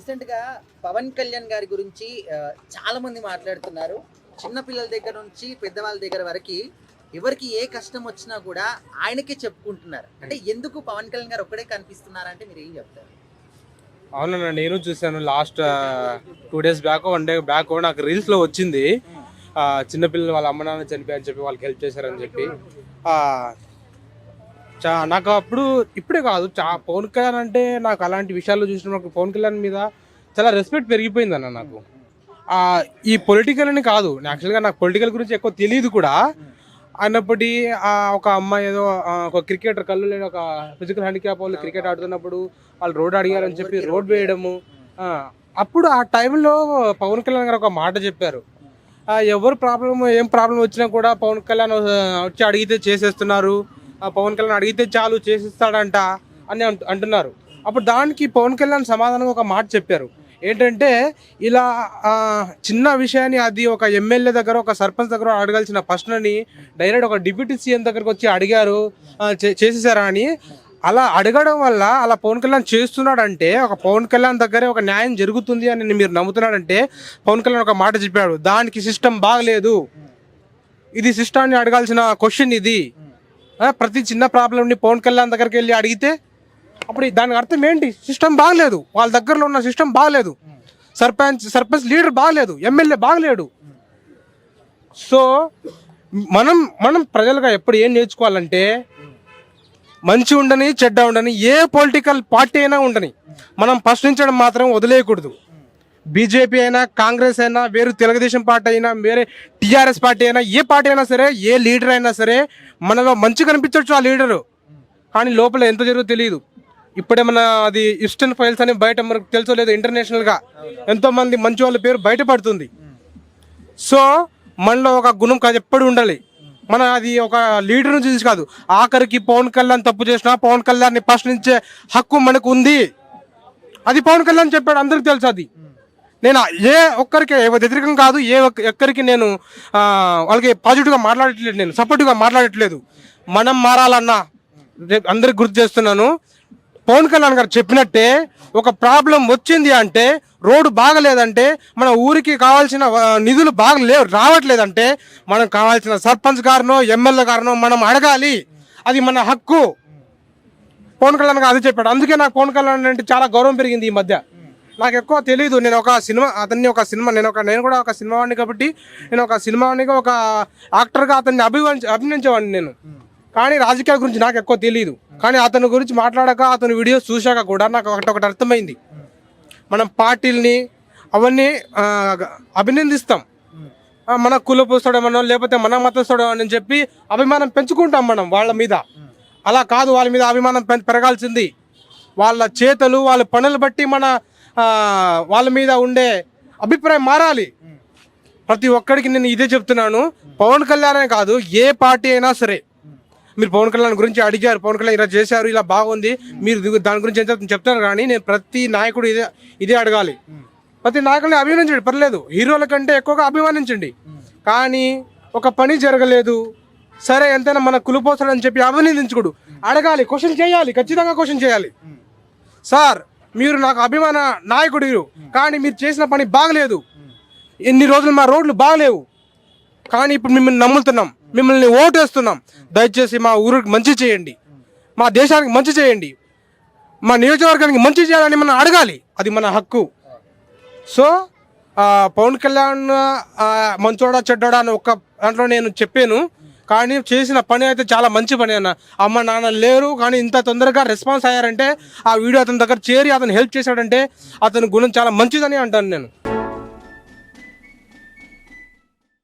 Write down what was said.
రీసెంట్‌గా పవన్ కళ్యాణ్ గారి గురించి చాలా మంది మాట్లాడుతున్నారు. చిన్న పిల్లల దగ్గర నుంచి పెద్దవాళ్ళ దగ్గర వరకి ఎవరికి ఏ కష్టం వచ్చినా కూడా ఆయనకే చెప్పుకుంటున్నారు. అంటే ఎందుకు పవన్ కళ్యాణ్ గారు ఒక్కడే కనిపిస్తున్నారంటే మీరేం చెప్తారు? అవునన్నా, నేను చూసాను. Last 2 days back, 1 day back నాకు రీల్స్లో వచ్చింది. చిన్నపిల్లలు వాళ్ళ అమ్మ నాన్న చనిపోయారని చెప్పి వాళ్ళకి హెల్ప్ చేశారని చెప్పి. ఆ, నాకు అప్పుడు ఇప్పుడే కాదు, పవన్ కళ్యాణ్ అంటే నాకు అలాంటి విషయాల్లో చూసినప్పుడు పవన్ కళ్యాణ్ మీద చాలా రెస్పెక్ట్ పెరిగిపోయింది అన్న నాకు. ఈ పొలిటికల్ అని కాదు, యాక్చువల్గా నాకు పొలిటికల్ గురించి ఎక్కువ తెలియదు కూడా. అయినప్పటి ఒక అమ్మాయి ఏదో ఒక క్రికెటర్ కళ్ళు లేని ఒక ఫిజికల్ హ్యాండిక్యాప్ వాళ్ళు క్రికెట్ ఆడుతున్నప్పుడు వాళ్ళు రోడ్ అడిగారని చెప్పి రోడ్ వేయడము. అప్పుడు ఆ టైంలో పవన్ కళ్యాణ్ గారు ఒక మాట చెప్పారు. ఎవరు ఏం ప్రాబ్లం వచ్చినా కూడా పవన్ కళ్యాణ్ వచ్చి అడిగితే చేసేస్తున్నారు, పవన్ కళ్యాణ్ అడిగితే చాలు చేసిస్తాడంట అని అంటున్నారు. అప్పుడు దానికి పవన్ కళ్యాణ్ సమాధానంగా ఒక మాట చెప్పారు. ఏంటంటే, ఇలా చిన్న విషయాన్ని అది ఒక ఎమ్మెల్యే దగ్గర ఒక సర్పంచ్ దగ్గర అడగాల్సిన ప్రశ్నని డైరెక్ట్ ఒక డిప్యూటీ సీఎం దగ్గరకు వచ్చి అడిగారు, చేసేసారా అని. అలా అడగడం వల్ల అలా పవన్ కళ్యాణ్ చేస్తున్నాడంటే ఒక పవన్ కళ్యాణ్ దగ్గరే ఒక న్యాయం జరుగుతుంది అని మీరు నమ్ముతున్నాడంటే పవన్ కళ్యాణ్ ఒక మాట చెప్పాడు, దానికి సిస్టమ్ బాగలేదు, ఇది సిస్టాన్ని అడగాల్సిన క్వశ్చన్ ఇది. ప్రతి చిన్న ప్రాబ్లంని పవన్ కళ్యాణ్ దగ్గరికి వెళ్ళి అడిగితే అప్పుడు దానికి అర్థం ఏంటి? సిస్టమ్ బాగలేదు, వాళ్ళ దగ్గరలో ఉన్న సిస్టమ్ బాగలేదు, సర్పంచ్ లీడర్ బాగలేదు, ఎమ్మెల్యే బాగలేడు. సో మనం ప్రజలుగా ఎప్పుడు ఏం నేర్చుకోవాలంటే, మంచి ఉండని చెడ్డ ఉండని ఏ పొలిటికల్ పార్టీ అయినా ఉండని మనం ప్రశ్నించడం మాత్రం వదిలేయకూడదు. బీజేపీ అయినా, కాంగ్రెస్ అయినా, వేరే తెలుగుదేశం పార్టీ అయినా, వేరే టీఆర్ఎస్ పార్టీ అయినా, ఏ పార్టీ అయినా సరే, ఏ లీడర్ అయినా సరే మనలో మంచి కనిపించవచ్చు ఆ లీడరు, కానీ లోపల ఎంత జరుగుతుందో తెలియదు. ఇప్పుడే మన అది ఈస్టర్న్ ఫైల్స్ అని బయట మనకు తెలుసో లేదు, ఇంటర్నేషనల్గా ఎంతోమంది మంచి వాళ్ళ పేరు బయటపడుతుంది. సో మనలో ఒక గుణం కాదు ఎప్పుడు ఉండాలి. మన అది ఒక లీడర్ నుంచి చూసి కాదు, ఆఖరికి పవన్ కళ్యాణ్ తప్పు చేసినా పవన్ కళ్యాణ్ని ప్రశ్నించే హక్కు మనకు ఉంది. అది పవన్ కళ్యాణ్ చెప్పాడు, అందరికి తెలుసు. అది నేను ఏ ఒక్కరికి వ్యతిరేకం కాదు, ఒక్కరికి నేను వాళ్ళకి పాజిటివ్గా మాట్లాడట్లేదు, నేను సపోర్టివ్గా మాట్లాడట్లేదు. మనం మారాలన్నా అందరికి గుర్తు చేస్తున్నాను, పవన్ కళ్యాణ్ గారు చెప్పినట్టే ఒక ప్రాబ్లం వచ్చింది అంటే, రోడ్డు బాగలేదంటే, మన ఊరికి కావాల్సిన నిధులు రావట్లేదంటే మనం కావాల్సిన సర్పంచ్ గారినో ఎమ్మెల్యే గారినో మనం అడగాలి, అది మన హక్కు. పవన్ కళ్యాణ్ గారు అది చెప్పాడు. అందుకే నాకు పవన్ కళ్యాణ్ అంటే చాలా గౌరవం పెరిగింది ఈ మధ్య. నాకు ఎక్కువ తెలియదు, నేను ఒక సినిమా నేను కూడా ఒక సినిమా వాడిని కాబట్టి నేను ఒక సినిమా వాడినిగా ఒక యాక్టర్గా అతన్ని అభినందించేవాడిని నేను. కానీ రాజకీయాల గురించి నాకు ఎక్కువ తెలియదు. కానీ అతని గురించి మాట్లాడాక, అతని వీడియోస్ చూశాక కూడా నాకు ఒకటి అర్థమైంది. మనం పార్టీలని అవన్నీ అభినందిస్తాం, మన కులపోస్తాడేమనో లేకపోతే మన మతస్థుడేమని చెప్పి అభిమానం పెంచుకుంటాం మనం వాళ్ళ మీద. అలా కాదు, వాళ్ళ మీద అభిమానం పెరగాల్సింది వాళ్ళ చేతలు, వాళ్ళ పనులు బట్టి వాళ్ళ మీద ఉండే అభిప్రాయం మారాలి. ప్రతి ఒక్కడికి నేను ఇదే చెప్తున్నాను, పవన్ కళ్యాణే కాదు, ఏ పార్టీ అయినా సరే. మీరు పవన్ కళ్యాణ్ గురించి అడిగారు, పవన్ కళ్యాణ్ ఇలా చేశారు, ఇలా బాగుంది, మీరు దాని గురించి ఎంత చెప్తారు. కానీ నేను ప్రతి నాయకుడు ఇదే అడగాలి. ప్రతి నాయకుడిని అభిమానించండి, పర్లేదు, హీరోల కంటే ఎక్కువగా అభిమానించండి. కానీ ఒక పని జరగలేదు సరే, ఎంతైనా మన కులిపోతాడని చెప్పి అభినందించకూడదు, అడగాలి, క్వశ్చన్ చేయాలి, ఖచ్చితంగా క్వశ్చన్ చేయాలి. సార్, మీరు నాకు అభిమాన నాయకుడు, కానీ మీరు చేసిన పని బాగలేదు, ఎన్ని రోజులు మా రోడ్లు బాగలేవు, కానీ ఇప్పుడు మిమ్మల్ని నమ్ముతున్నాం, మిమ్మల్ని ఓటేస్తున్నాం, దయచేసి మా ఊరికి మంచి చేయండి, మా దేశానికి మంచి చేయండి, మా నియోజకవర్గానికి మంచి చేయాలని మనం అడగాలి, అది మన హక్కు. సో పవన్ కళ్యాణ్ మంచోడా చెడ్డోడా అని ఒక్క దాంట్లో నేను చెప్పాను, కానీ చేసిన పని అయితే చాలా మంచి పని అన్న. అమ్మ నాన్న లేరు కానీ ఇంత తొందరగా రెస్పాన్స్ అయ్యారంటే, ఆ వీడియో అతని దగ్గర చేరి అతను హెల్ప్ చేశాడంటే అతని గుణం చాలా మంచిదని అంటాను నేను.